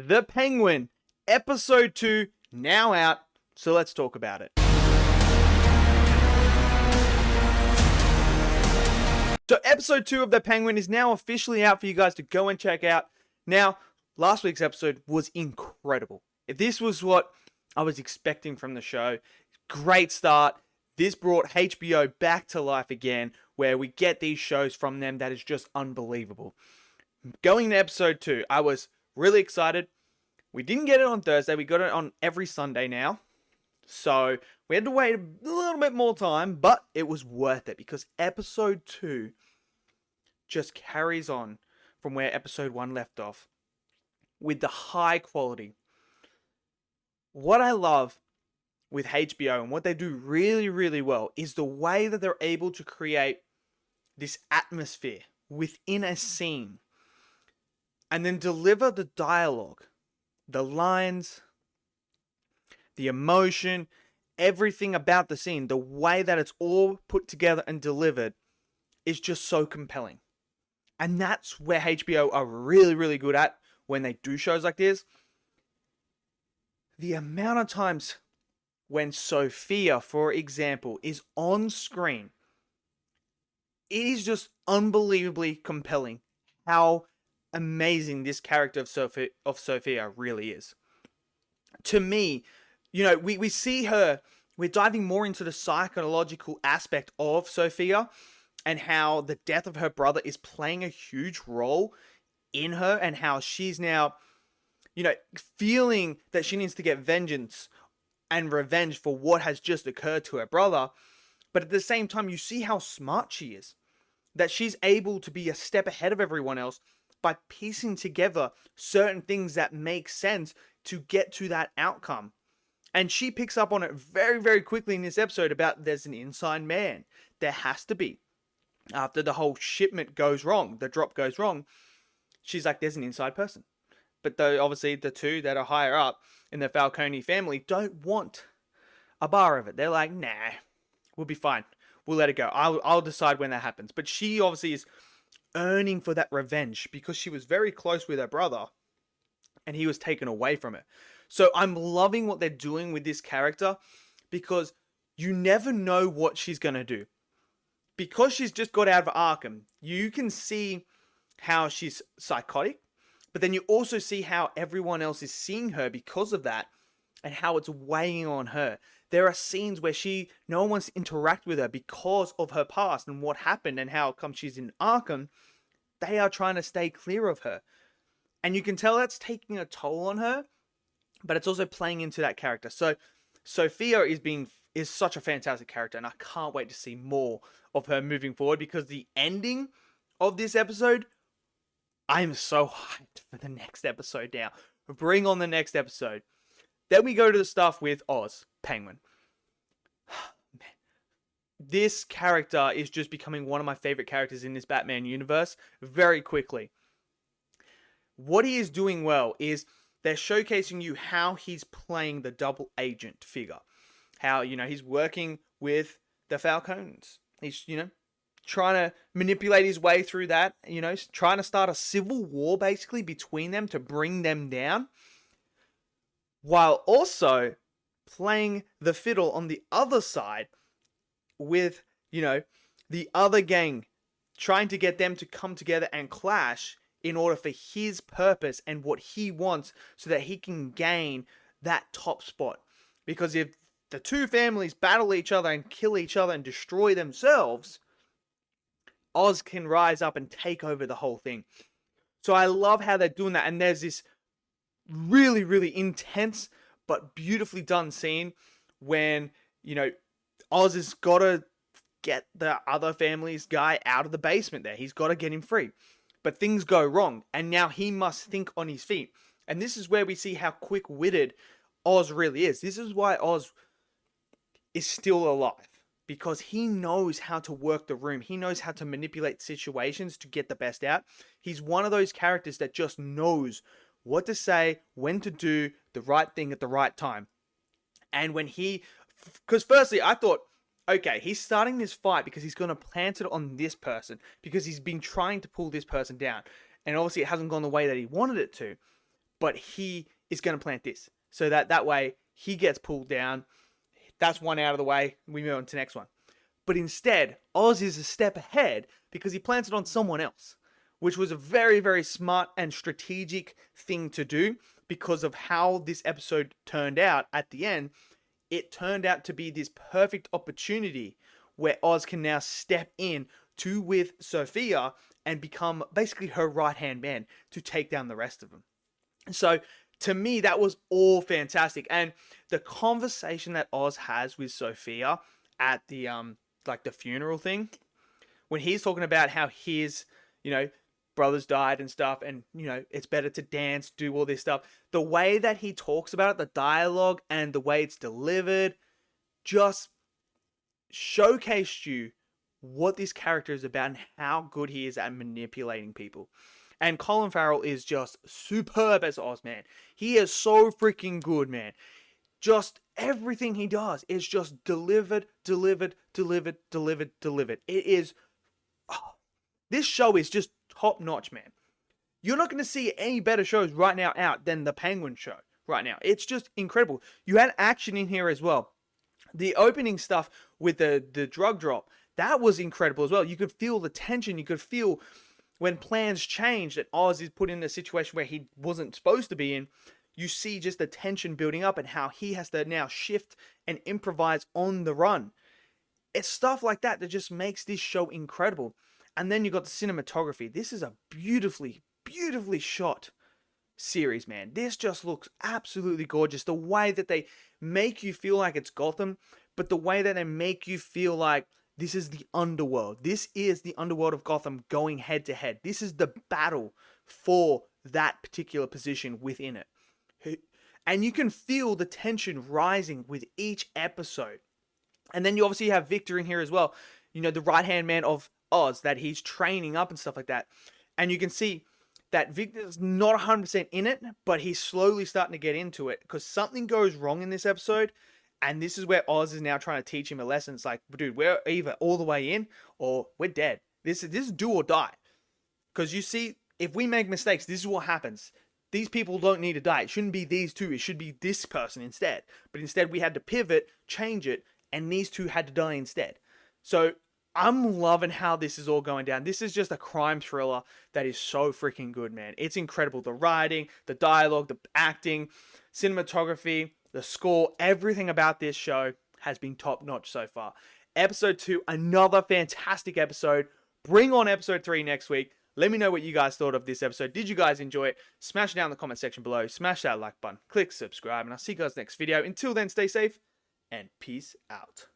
The Penguin, episode 2, now out, so let's talk about it. So episode 2 of The Penguin is now officially out for you guys to go and check out. Now, last week's episode was incredible. This was what I was expecting from the show. Great start. This brought HBO back to life again, where we get these shows from them that is just unbelievable. Going to episode 2, I was really excited. We didn't get it on Thursday. We got it on every Sunday now. So we had to wait a little bit more time, but it was worth it because episode 2 just carries on from where episode 1 left off with the high quality. What I love with HBO and what they do really, really well is the way that they're able to create this atmosphere within a scene and then deliver the dialogue, the lines, the emotion, everything about the scene, the way that it's all put together and delivered is just so compelling. And that's where HBO are really, really good at when they do shows like this. The amount of times when Sophia, for example, is on screen, it is just unbelievably compelling how amazing this character of Sophia really is. To me, we see her, we're diving more into the psychological aspect of Sophia and how the death of her brother is playing a huge role in her and how she's now, feeling that she needs to get vengeance and revenge for what has just occurred to her brother. But at the same time, you see how smart she is, that she's able to be a step ahead of everyone else by piecing together certain things that make sense to get to that outcome. And she picks up on it very, very quickly in this episode about there's an inside man. There has to be. After the whole shipment goes wrong, the drop goes wrong, she's like, there's an inside person. But though obviously the two that are higher up in the Falcone family don't want a bar of it. They're like, nah, we'll be fine. We'll let it go. I'll decide when that happens. But she obviously is earning for that revenge because she was very close with her brother and he was taken away from her. So I'm loving what they're doing with this character because you never know what she's going to do. Because she's just got out of Arkham, you can see how she's psychotic, but then you also see how everyone else is seeing her because of that and how it's weighing on her. There are scenes where no one wants to interact with her because of her past and what happened and how come she's in Arkham. They are trying to stay clear of her. And you can tell that's taking a toll on her, but it's also playing into that character. So Sophia is such a fantastic character, and I can't wait to see more of her moving forward because the ending of this episode, I'm so hyped for the next episode now. Bring on the next episode. Then we go to the stuff with Oz, Penguin. Man. This character is just becoming one of my favorite characters in this Batman universe very quickly. What he is doing well is they're showcasing you how he's playing the double agent figure. How, he's working with the Falcones. He's, trying to manipulate his way through that, trying to start a civil war basically between them to bring them down. While also playing the fiddle on the other side with, the other gang, trying to get them to come together and clash in order for his purpose and what he wants so that he can gain that top spot. Because if the two families battle each other and kill each other and destroy themselves, Oz can rise up and take over the whole thing. So I love how they're doing that. And there's this really, really intense but beautifully done scene when, Oz has got to get the other family's guy out of the basement there. He's got to get him free. But things go wrong, and now he must think on his feet. And this is where we see how quick-witted Oz really is. This is why Oz is still alive. Because he knows how to work the room. He knows how to manipulate situations to get the best out. He's one of those characters that just knows what to say, when to do the right thing at the right time. And when because firstly, I thought, okay, he's starting this fight because he's going to plant it on this person because he's been trying to pull this person down. And obviously it hasn't gone the way that he wanted it to. but he is going to plant this. So that way he gets pulled down. That's one out of the way. We move on to the next one. But instead, Oz is a step ahead because he plants it on someone else, which was a very, very smart and strategic thing to do because of how this episode turned out at the end. It turned out to be this perfect opportunity where Oz can now step in to with Sophia and become basically her right-hand man to take down the rest of them. So to me, that was all fantastic. And the conversation that Oz has with Sophia at the like the funeral thing, when he's talking about how his, brothers died and stuff, and it's better to dance, do all this stuff. The way that he talks about it, the dialogue and the way it's delivered, just showcased you what this character is about and how good he is at manipulating people. And Colin Farrell is just superb as Oz, man. He is so freaking good, man. Just everything he does is just delivered. It is... this show is just top notch, man. You're not going to see any better shows right now out than the Penguin show right now. It's just incredible. You had action in here as well. The opening stuff with the drug drop, that was incredible as well. You could feel the tension. You could feel when plans change that Oz is put in a situation where he wasn't supposed to be in. You see just the tension building up and how he has to now shift and improvise on the run. It's stuff like that that just makes this show incredible. And then you got the cinematography. This is a beautifully shot series, man. This just looks absolutely gorgeous. The way that they make you feel like it's Gotham, but the way that they make you feel like this is the underworld. This is the underworld of Gotham going head to head. This is the battle for that particular position within it. And you can feel the tension rising with each episode. And then you obviously have Victor in here as well. The right-hand man of Oz that he's training up and stuff like that. And you can see that Victor's not 100% in it, but he's slowly starting to get into it because something goes wrong in this episode. And this is where Oz is now trying to teach him a lesson. It's like, dude, we're either all the way in or we're dead. This is do or die. Because you see, if we make mistakes, this is what happens. These people don't need to die. It shouldn't be these two. It should be this person instead. But instead, we had to pivot, change it, and these two had to die instead. So I'm loving how this is all going down. This is just a crime thriller that is so freaking good, man. It's incredible. The writing, the dialogue, the acting, cinematography, the score, everything about this show has been top notch so far. Episode 2, another fantastic episode. Bring on episode 3 next week. Let me know what you guys thought of this episode. Did you guys enjoy it? Smash it down in the comment section below. Smash that like button. Click subscribe. And I'll see you guys next video. Until then, stay safe and peace out.